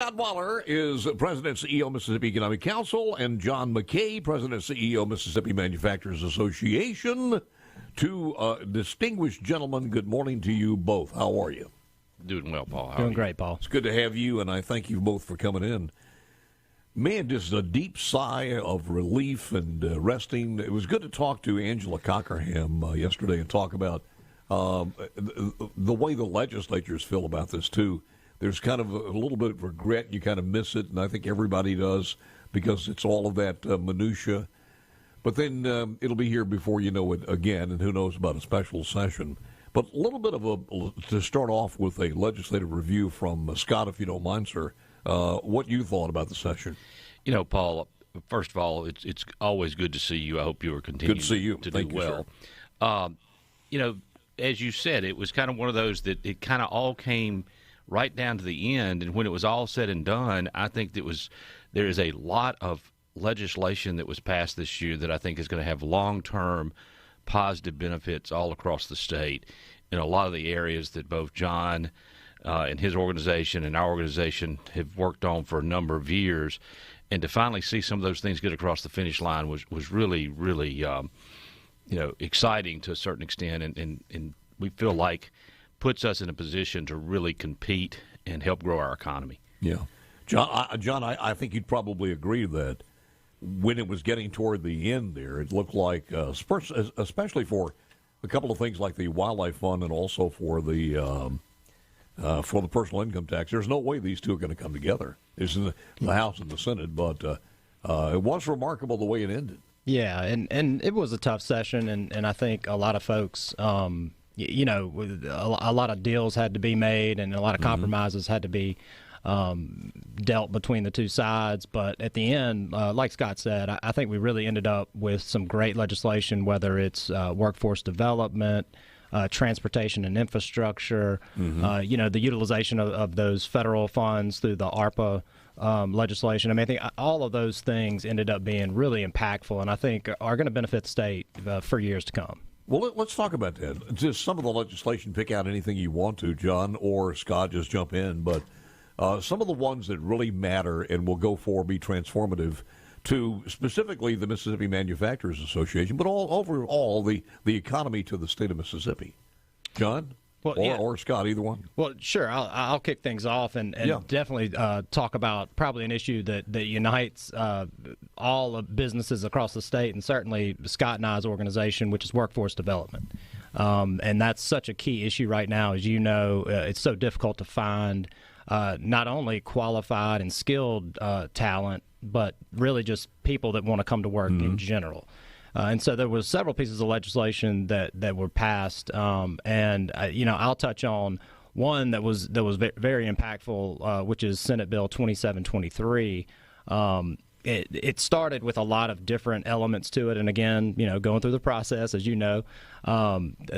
Scott Waller is President and CEO, Mississippi Economic Council, and John McKay, President and CEO, Mississippi Manufacturers Association. Two distinguished gentlemen, good morning to you both. How are you? Doing well, Paul. Doing great, Paul. It's good to have you, and I thank you both for coming in. Man, just a deep sigh of relief and resting. It was good to talk to Angela Cockerham yesterday and talk about the way the legislatures feel about this, too. There's kind of a little bit of regret. You kind of miss it, and I think everybody does because it's all of that minutia. But then it'll be here before you know it again, and who knows about a special session. But a little bit of to start off with a legislative review from Scott, if you don't mind, sir, what you thought about the session. You know, Paul, first of all, it's always good to see you. I hope you are continuing to do well. You know, as you said, it was kind of one of those that it kind of all came right down to the end, and when it was all said and done, I think there is a lot of legislation that was passed this year that I think is going to have long-term positive benefits all across the state in a lot of the areas that both John and his organization and our organization have worked on for a number of years. And to finally see some of those things get across the finish line was really, really, exciting to a certain extent, and we feel like puts us in a position to really compete and help grow our economy. Yeah. John, I think you'd probably agree that when it was getting toward the end there, it looked like, especially for a couple of things like the Wildlife Fund and also for the personal income tax, there's no way these two are going to come together. It's in the House and the Senate, but it was remarkable the way it ended. Yeah, and it was a tough session, and I think a lot of folks a lot of deals had to be made and a lot of compromises had to be dealt between the two sides. But at the end, like Scott said, I think we really ended up with some great legislation, whether it's workforce development, transportation and infrastructure, the utilization of those federal funds through the ARPA legislation. I mean, I think all of those things ended up being really impactful and I think are going to benefit the state for years to come. Well, let's talk about that. Just some of the legislation, pick out anything you want to, John or Scott, just jump in. But some of the ones that really matter and will go for be transformative to specifically the Mississippi Manufacturers Association, but overall the economy to the state of Mississippi. John? Or Scott, either one. Well, sure. I'll kick things off and definitely talk about probably an issue that unites all of businesses across the state, and certainly Scott and I's organization, which is workforce development. And that's such a key issue right now. As you know, it's so difficult to find not only qualified and skilled talent, but really just people that want to come to work in general. And so there was several pieces of legislation that were passed, and I'll touch on one that was very impactful, which is Senate Bill 2723. It started with a lot of different elements to it, and again, going through the process, as you know,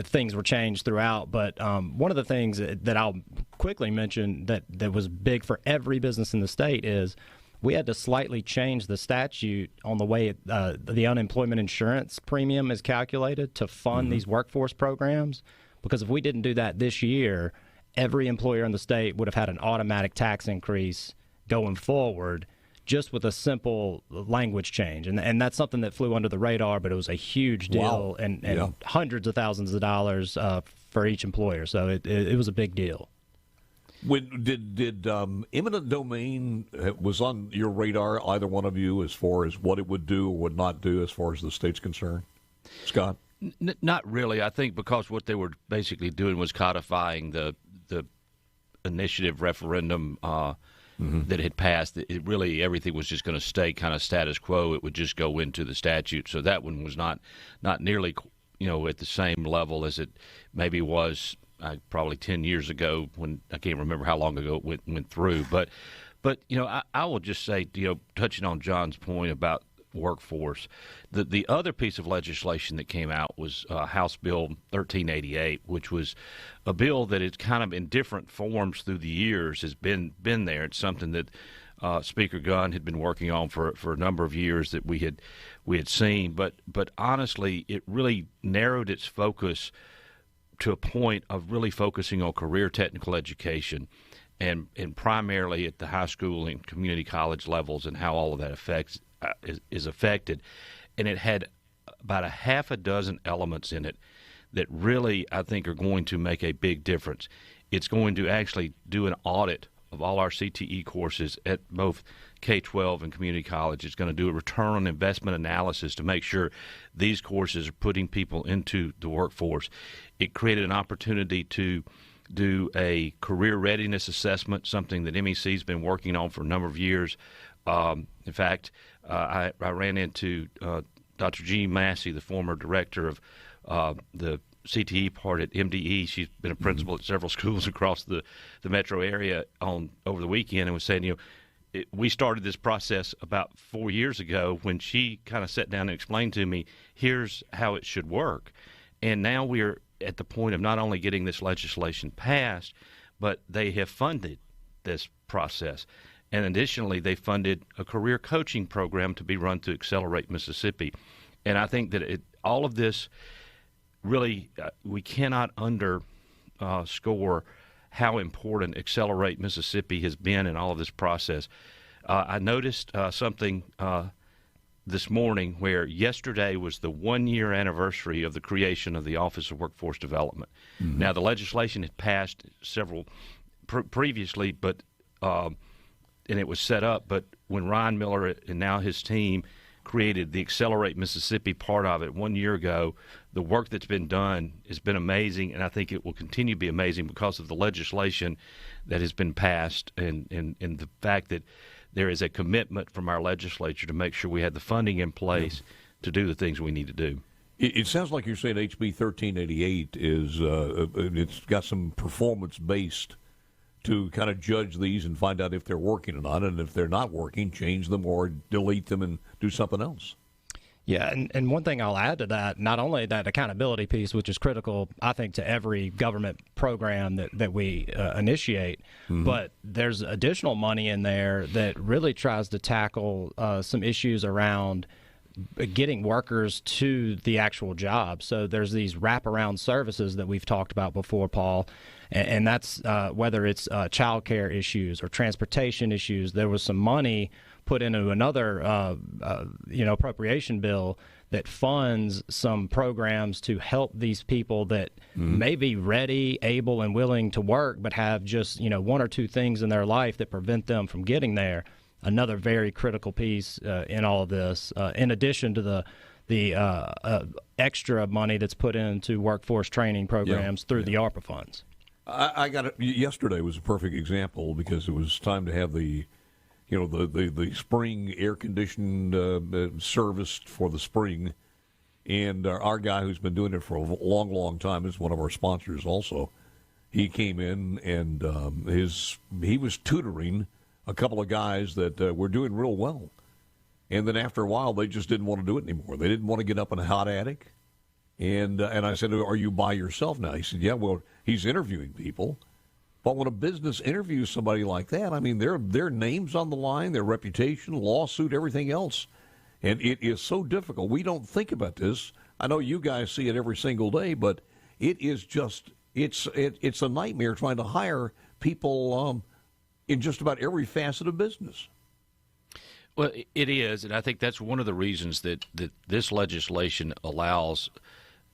things were changed throughout. But one of the things that I'll quickly mention that was big for every business in the state is we had to slightly change the statute on the way the unemployment insurance premium is calculated to fund these workforce programs, because if we didn't do that this year, every employer in the state would have had an automatic tax increase going forward just with a simple language change. And that's something that flew under the radar, but it was a huge deal and hundreds of thousands of dollars for each employer. So it was a big deal. When did eminent domain was on your radar, either one of you, as far as what it would do or would not do as far as the state's concerned? Scott? Not really. I think because what they were basically doing was codifying the initiative referendum that had passed. It really, everything was just going to stay kind of status quo. It would just go into the statute. So that one was not nearly, at the same level as it maybe was probably 10 years ago, when I can't remember how long ago it went through. But I will just say, touching on John's point about workforce, the other piece of legislation that came out was House Bill 1388, which was a bill that is kind of in different forms through the years has been there. It's something that Speaker Gunn had been working on for a number of years that we had seen, but honestly, it really narrowed its focus to a point of really focusing on career technical education and primarily at the high school and community college levels, and how all of that is affected. And it had about a half a dozen elements in it that really, I think, are going to make a big difference. It's going to actually do an audit of all our CTE courses at both K-12 and community college. It's going to do a return on investment analysis to make sure these courses are putting people into the workforce. It created an opportunity to do a career readiness assessment, something that MEC has been working on for a number of years. In fact, I ran into Dr. Jean Massey, the former director of the CTE part at MDE. She's been a principal at several schools across the metro area over the weekend, and was saying, we started this process about 4 years ago when she kind of sat down and explained to me, here's how it should work. And now we're at the point of not only getting this legislation passed, but they have funded this process. And additionally, they funded a career coaching program to be run through Accelerate Mississippi. And I think that all of this really, we cannot underscore how important Accelerate Mississippi has been in all of this process. I noticed something this morning where yesterday was the 1-year anniversary of the creation of the Office of Workforce Development. Mm-hmm. Now, the legislation had passed several previously, but and it was set up. But when Ryan Miller and now his team created the Accelerate Mississippi part of it 1 year ago, the work that's been done has been amazing, and I think it will continue to be amazing because of the legislation that has been passed and the fact that there is a commitment from our legislature to make sure we have the funding in place to do the things we need to do. It sounds like you're saying HB 1388 is it's got some performance-based to kind of judge these and find out if they're working or not, and if they're not working, change them or delete them and do something else. Yeah, and one thing I'll add to that, not only that accountability piece, which is critical, I think, to every government program that we initiate, but there's additional money in there that really tries to tackle some issues around getting workers to the actual job. So there's these wraparound services that we've talked about before, Paul, and that's whether it's child care issues or transportation issues. There was some money put into another appropriation bill that funds some programs to help these people that may be ready, able, and willing to work, but have just one or two things in their life that prevent them from getting there. Another very critical piece in all of this, in addition to the extra money that's put into workforce training programs through the ARPA funds. I got it. Yesterday was a perfect example because it was time to have the spring air conditioned service for the spring, and our guy who's been doing it for a long time is one of our sponsors. Also, he came in and he was tutoring a couple of guys that were doing real well, and then after a while they just didn't want to do it anymore. They didn't want to get up in a hot attic, and I said, "Are you by yourself now?" He said, "Yeah." Well, he's interviewing people. But when a business interviews somebody like that, I mean, their name's on the line, their reputation, lawsuit, everything else. And it is so difficult. We don't think about this. I know you guys see it every single day, but it is just, it's a nightmare trying to hire people in just about every facet of business. Well, it is, and I think that's one of the reasons that this legislation allows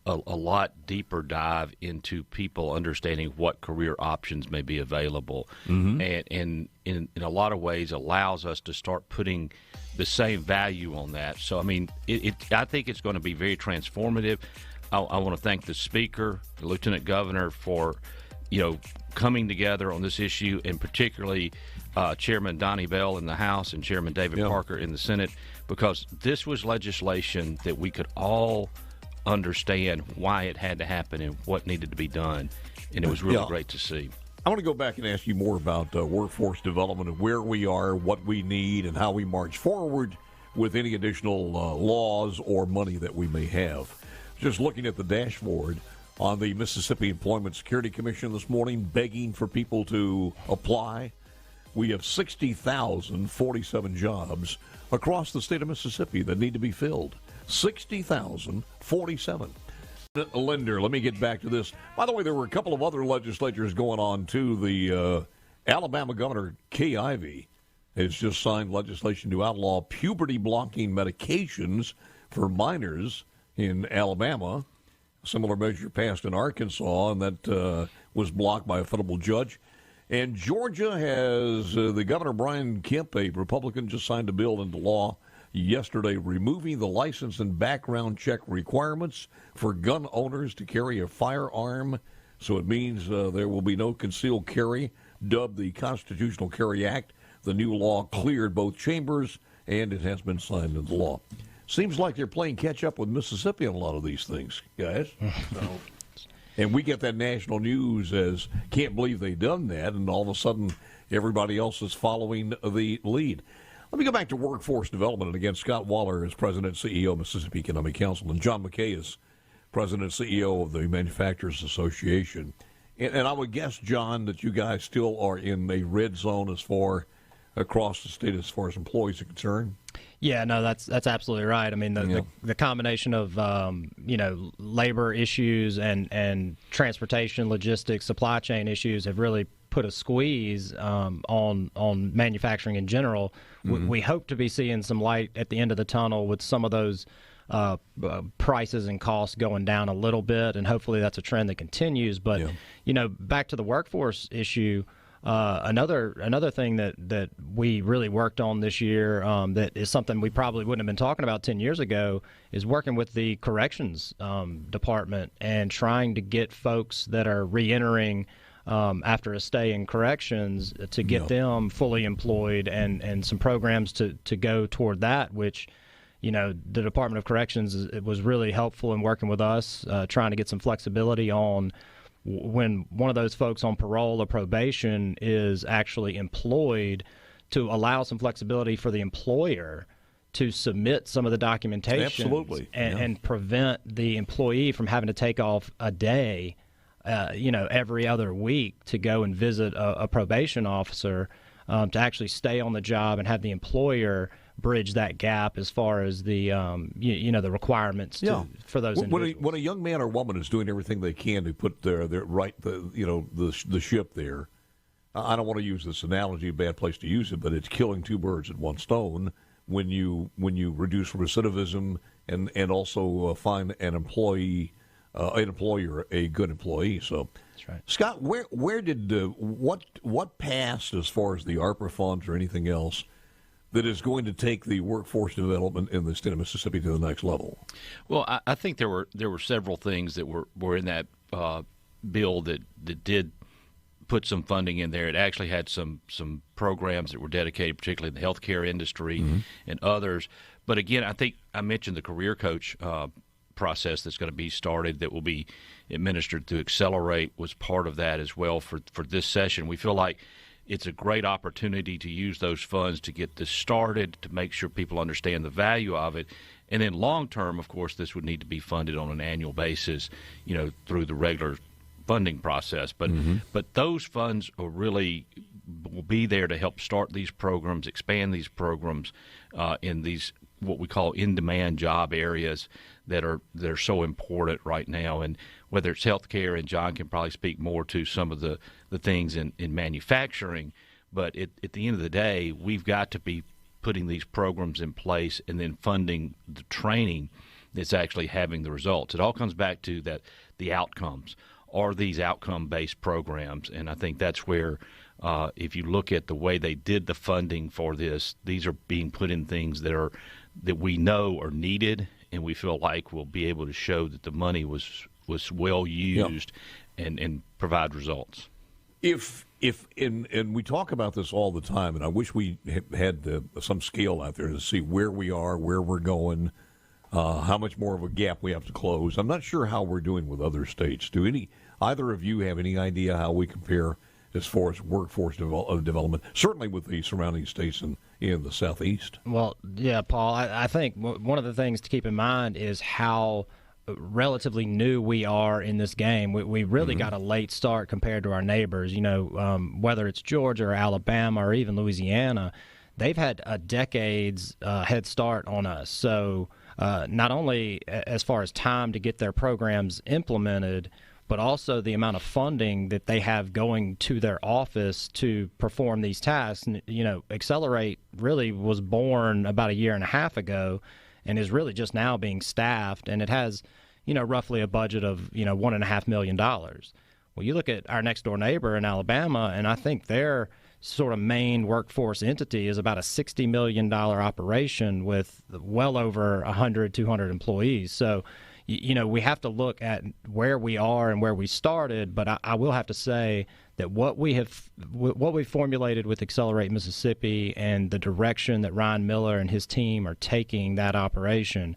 a lot deeper dive into people understanding what career options may be available, and in a lot of ways allows us to start putting the same value on that. So, I mean, I think it's going to be very transformative. I want to thank the Speaker, the Lieutenant Governor, for coming together on this issue, and particularly Chairman Donnie Bell in the House and Chairman David Parker in the Senate, because this was legislation that we could all understand why it had to happen and what needed to be done, and it was really great to see. I want to go back and ask you more about workforce development and where we are, what we need, and how we march forward with any additional laws or money that we may have. Just looking at the dashboard on the Mississippi Employment Security Commission this morning, begging for people to apply. We have 60,047 jobs across the state of Mississippi that need to be filled. 60,047. Linder, let me get back to this. By the way, there were a couple of other legislatures going on, too. The Alabama Governor Kay Ivey has just signed legislation to outlaw puberty-blocking medications for minors in Alabama. A similar measure passed in Arkansas, and that was blocked by a federal judge. And Georgia has the Governor Brian Kemp, a Republican, just signed a bill into law yesterday removing the license and background check requirements for gun owners to carry a firearm. So it means there will be no concealed carry, dubbed the Constitutional Carry Act. The new law cleared both chambers, and it has been signed into law. Seems like they're playing catch-up with Mississippi on a lot of these things, guys. And we get that national news as, can't believe they've done that, and all of a sudden everybody else is following the lead. Let me go back to workforce development. And again, Scott Waller is President and CEO of Mississippi Economic Council, and John McKay is President and CEO of the Manufacturers Association. And I would guess, John, that you guys still are in a red zone as far across the state as far as employees are concerned. Yeah, no, that's absolutely right. I mean, the combination of labor issues and transportation, logistics, supply chain issues have really put a squeeze on manufacturing in general. Mm-hmm. We hope to be seeing some light at the end of the tunnel with some of those prices and costs going down a little bit, and hopefully that's a trend that continues. But back to the workforce issue. Another thing that we really worked on this year that is something we probably wouldn't have been talking about 10 years ago is working with the corrections department and trying to get folks that are reentering after a stay in corrections to get them fully employed and some programs to go toward that, which the Department of Corrections was really helpful in working with us, trying to get some flexibility on when one of those folks on parole or probation is actually employed, to allow some flexibility for the employer to submit some of the documentation and prevent the employee from having to take off a day, every other week to go and visit a probation officer, to actually stay on the job and have the employer bridge that gap as far as the the requirements for those individuals. When a young man or woman is doing everything they can to put their the ship there, I don't want to use this analogy, a bad place to use it, but it's killing two birds at one stone when you reduce recidivism and also find an employer a good employee. So that's right. Scott, where did what passed as far as the ARPA funds or anything else that is going to take the workforce development in the state of Mississippi to the next level? Well, I think there were several things that were in that bill that did put some funding in there. It actually had some programs that were dedicated, particularly in the healthcare industry and others. But again, I think I mentioned the career coach process that's going to be started, that will be administered through Accelerate, was part of that as well for this session. We feel like it's a great opportunity to use those funds to get this started, to make sure people understand the value of it. And then long term, of course, this would need to be funded on an annual basis, through the regular funding process. But those funds will be there to help start these programs, expand these programs in these what we call in-demand job areas that are so important right now. And whether it's healthcare, and John can probably speak more to some of the things in manufacturing, but at the end of the day, we've got to be putting these programs in place and then funding the training that's actually having the results. It all comes back to that the outcomes. Are these outcome-based programs? And I think that's where, if you look at the way they did the funding for this, these are being put in things that we know are needed, and we feel like we'll be able to show that the money was well used and provide results. And we talk about this all the time, and I wish we had some scale out there to see where we are, where we're going, how much more of a gap we have to close. I'm not sure how we're doing with other states. Do either of you have any idea how we compare as far as workforce development, certainly with the surrounding states in the Southeast? Well, yeah, Paul, I think one of the things to keep in mind is how relatively new we are in this game. We really got a late start compared to our neighbors. Whether it's Georgia or Alabama or even Louisiana, they've had a decade's head start on us. So not only as far as time to get their programs implemented, but also the amount of funding that they have going to their office to perform these tasks. And, Accelerate really was born about a year and a half ago and is really just now being staffed, and it has, roughly a budget of, $1.5 million. Well, you look at our next door neighbor in Alabama, and I think their sort of main workforce entity is about a $60 million operation with well over 100, 200 employees. So, we have to look at where we are and where we started, but I will have to say that what we formulated with Accelerate Mississippi and the direction that Ryan Miller and his team are taking that operation,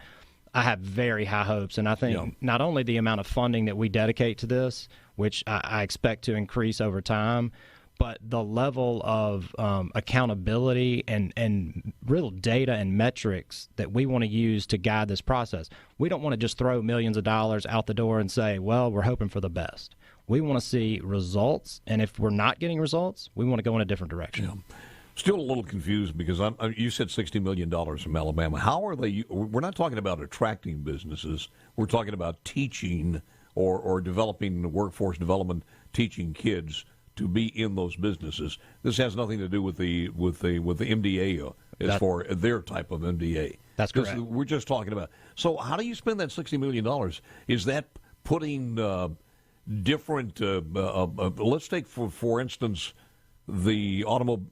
I have very high hopes. And I think not only the amount of funding that we dedicate to this, which I expect to increase over time, but the level of accountability and real data and metrics that we want to use to guide this process. We don't want to just throw millions of dollars out the door and say, well, we're hoping for the best. We want to see results, and if we're not getting results, we want to go in a different direction. Yeah. Still a little confused because you said $60 million from Alabama. How are they? We're not talking about attracting businesses. We're talking about teaching or developing workforce development, teaching kids to be in those businesses. This has nothing to do with the MDA as for their type of MDA. That's correct. We're just talking about. So how do you spend that $60 million? Is that putting different? Let's take for instance the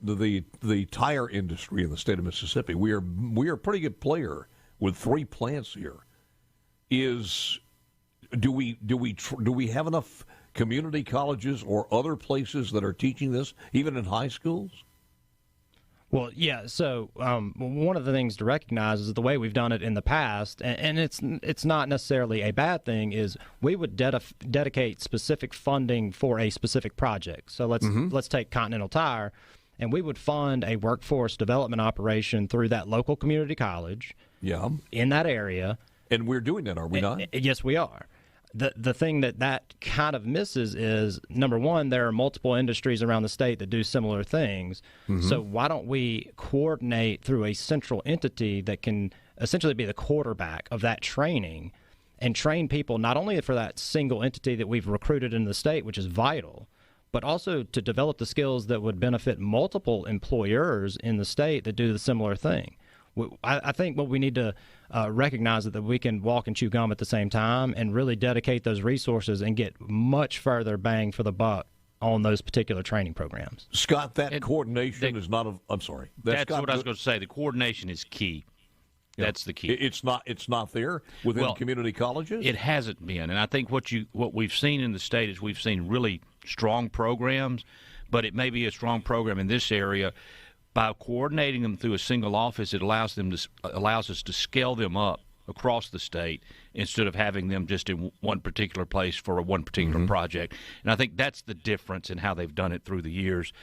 the tire industry in the state of Mississippi. We are a pretty good player with 3 plants here. Do we have enough community colleges or other places that are teaching this, even in high schools? Well, yeah. So one of the things to recognize is the way we've done it in the past, and it's not necessarily a bad thing, is we would dedicate specific funding for a specific project. So let's take Continental Tire, and we would fund a workforce development operation through that local community college in that area. And we're doing that, are we not? Yes, we are. The thing that kind of misses is, number one, there are multiple industries around the state that do similar things. Mm-hmm. So why don't we coordinate through a central entity that can essentially be the quarterback of that training and train people not only for that single entity that we've recruited in the state, which is vital, but also to develop the skills that would benefit multiple employers in the state that do the similar thing. I think what we need to recognize is that we can walk and chew gum at the same time and really dedicate those resources and get much further bang for the buck on those particular training programs. Scott, coordination is not I'm sorry. That's what I was going to say. The coordination is key. Yeah. That's the key. It's not there within community colleges? It hasn't been. And I think what we've seen in the state is we've seen really strong programs, but it may be a strong program in this area. By coordinating them through a single office, it allows us to scale them up across the state instead of having them just in one particular place for one particular project. And I think that's the difference in how they've done it through the years,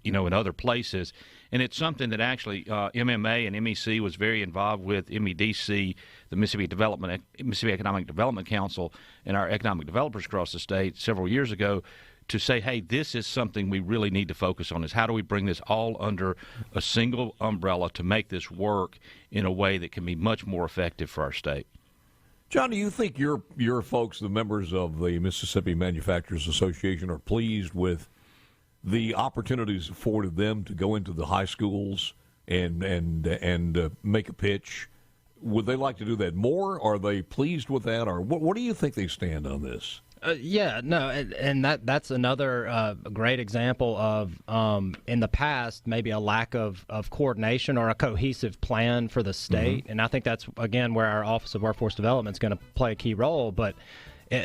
in other places. And it's something that actually MMA and MEC was very involved with. MEDC, the Mississippi Economic Development Council, and our economic developers across the state several years ago, to say, hey, this is something we really need to focus on, is how do we bring this all under a single umbrella to make this work in a way that can be much more effective for our state. John, do you think your folks, the members of the Mississippi Manufacturers Association, are pleased with the opportunities afforded them to go into the high schools and make a pitch? Would they like to do that more? Are they pleased with that? Or what do you think they stand on this? And that's another great example of, in the past, maybe a lack of coordination or a cohesive plan for the state. And I think that's, again, where our Office of Workforce Development is going to play a key role. But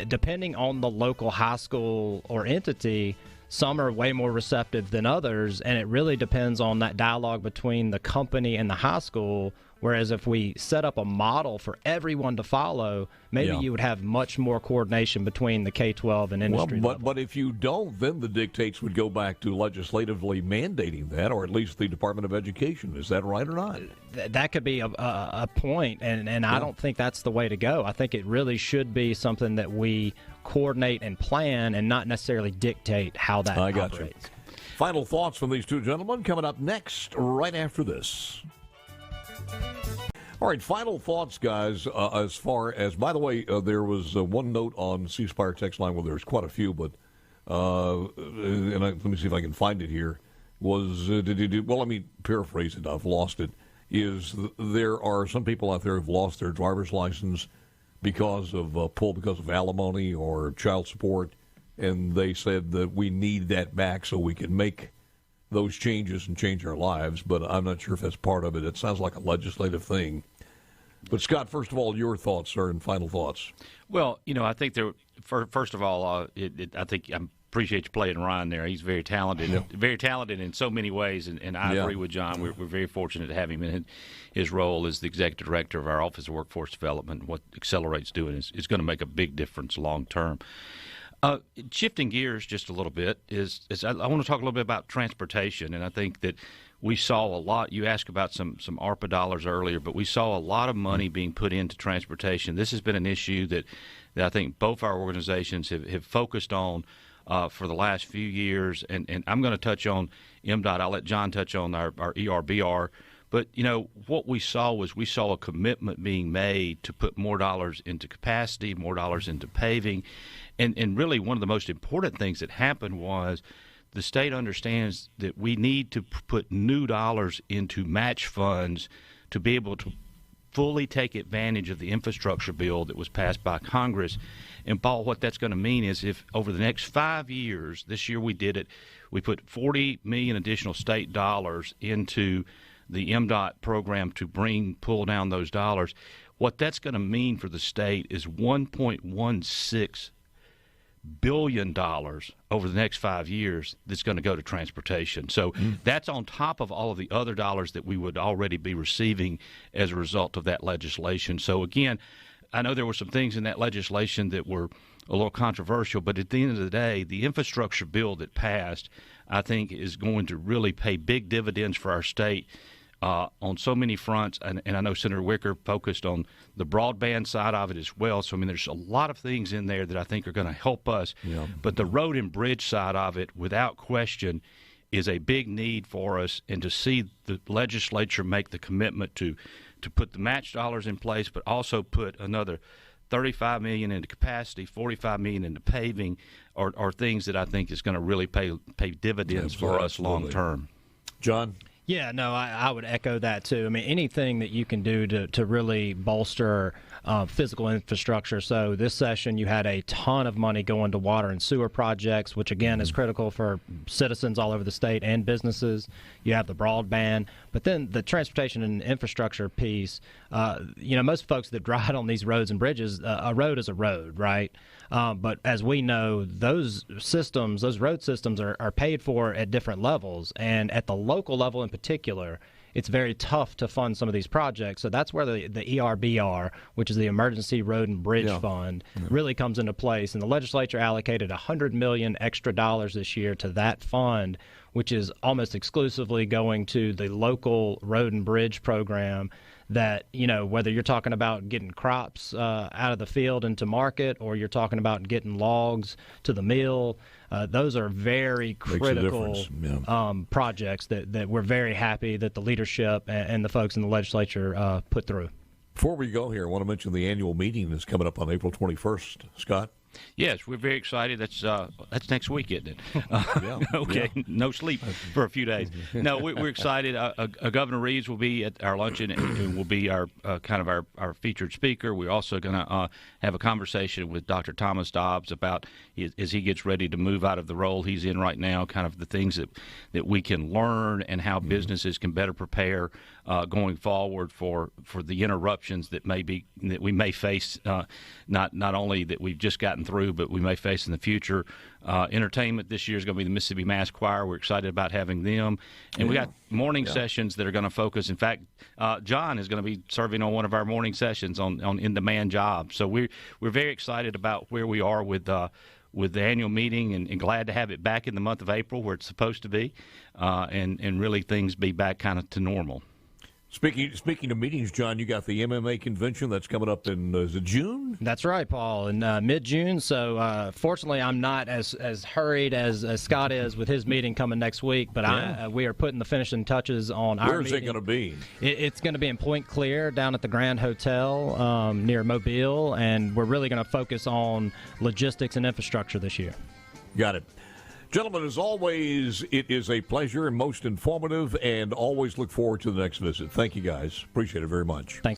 depending on the local high school or entity, some are way more receptive than others, and it really depends on that dialogue between the company and the high school. Whereas if we set up a model for everyone to follow, maybe you would have much more coordination between the K-12 and industry level. But if you don't, then the dictates would go back to legislatively mandating that, or at least the Department of Education. Is that right or not? That could be a point, and I don't think that's the way to go. I think it really should be something that we coordinate and plan and not necessarily dictate how that operates. You. Final thoughts from these two gentlemen coming up next, right after this. All right, final thoughts, guys, as far as, by the way, there was one note on C Spire text line, well, there's quite a few, but let me see if I can find it here, was, well, let me paraphrase it, I've lost it, is there are some people out there who've lost their driver's license because of because of alimony or child support, and they said that we need that back so we can make those changes and change our lives, but I'm not sure if that's part of it. It sounds like a legislative thing. But, Scott, first of all, your thoughts, sir, and final thoughts. Well, I think first of all, I think I appreciate you playing Ryan there. He's very talented, very talented in so many ways, and I agree with John. We're very fortunate to have him in his role as the executive director of our Office of Workforce Development. What Accelerate's doing is going to make a big difference long term. Shifting gears just a little bit is I want to talk a little bit about transportation, and I think that we saw a lot. You asked about some ARPA dollars earlier, but we saw a lot of money being put into transportation. This has been an issue that I think both our organizations have focused on for the last few years, and I'm going to touch on MDOT. I'll let John touch on our ERBR. But, what we saw was a commitment being made to put more dollars into capacity, more dollars into paving. And really one of the most important things that happened was the state understands that we need to put new dollars into match funds to be able to fully take advantage of the infrastructure bill that was passed by Congress. And, Paul, what that's going to mean is if over the next 5 years, this year we did it, we put $40 million additional state dollars into the MDOT program to pull down those dollars. What that's going to mean for the state is $1.16 billion over the next 5 years that's going to go to transportation. So that's on top of all of the other dollars that we would already be receiving as a result of that legislation. So, again, I know there were some things in that legislation that were a little controversial, but at the end of the day, the infrastructure bill that passed, I think, is going to really pay big dividends for our state on so many fronts, and I know Senator Wicker focused on the broadband side of it as well. So, there's a lot of things in there that I think are going to help us. Yeah. But the road and bridge side of it, without question, is a big need for us. And to see the legislature make the commitment to put the match dollars in place, but also put another $35 million into capacity, $45 million into paving, are things that I think is going to really pay dividends for us long term. John? Yeah, no, I would echo that too. Anything that you can do to really bolster physical infrastructure. So this session you had a ton of money going to water and sewer projects, which again is critical for citizens all over the state and businesses. You have the broadband, but then the transportation and infrastructure piece, most folks that drive on these roads and bridges, a road is a road, right? But as we know, those road systems are paid for at different levels, and at the local level in particular, it's very tough to fund some of these projects. So that's where the ERBR, which is the Emergency Road and Bridge Fund, really comes into place. And the legislature allocated $100 million extra dollars this year to that fund, which is almost exclusively going to the local road and bridge program. That, whether you're talking about getting crops out of the field into market, or you're talking about getting logs to the mill, those are very critical projects that we're very happy that the leadership and the folks in the legislature put through. Before we go here, I want to mention the annual meeting that's coming up on April 21st. Scott? Yes, we're very excited. That's next week, isn't it? Okay, no sleep for a few days. No, we're excited. Governor Reeves will be at our luncheon and will be our our featured speaker. We're also going to have a conversation with Dr. Thomas Dobbs about, as he gets ready to move out of the role he's in right now, kind of the things that we can learn and how businesses can better prepare going forward for the interruptions that we may face, not only that we've just gotten through, but we may face in the future. Entertainment this year is going to be the Mississippi Mass Choir. We're excited about having them. And we got morning sessions that are going to focus. In fact, John is going to be serving on one of our morning sessions on in-demand jobs. So we're very excited about where we are with the annual meeting, and glad to have it back in the month of April where it's supposed to be, and really things be back kind of to normal. Speaking of meetings, John, you got the MMA convention that's coming up in is it June? That's right, Paul, in mid-June. So fortunately, I'm not as hurried as Scott is with his meeting coming next week, but we are putting the finishing touches on our meeting. Where is it going to be? It's going to be in Point Clear down at the Grand Hotel near Mobile, and we're really going to focus on logistics and infrastructure this year. Got it. Gentlemen, as always, it is a pleasure and most informative, and always look forward to the next visit. Thank you, guys. Appreciate it very much. Thanks.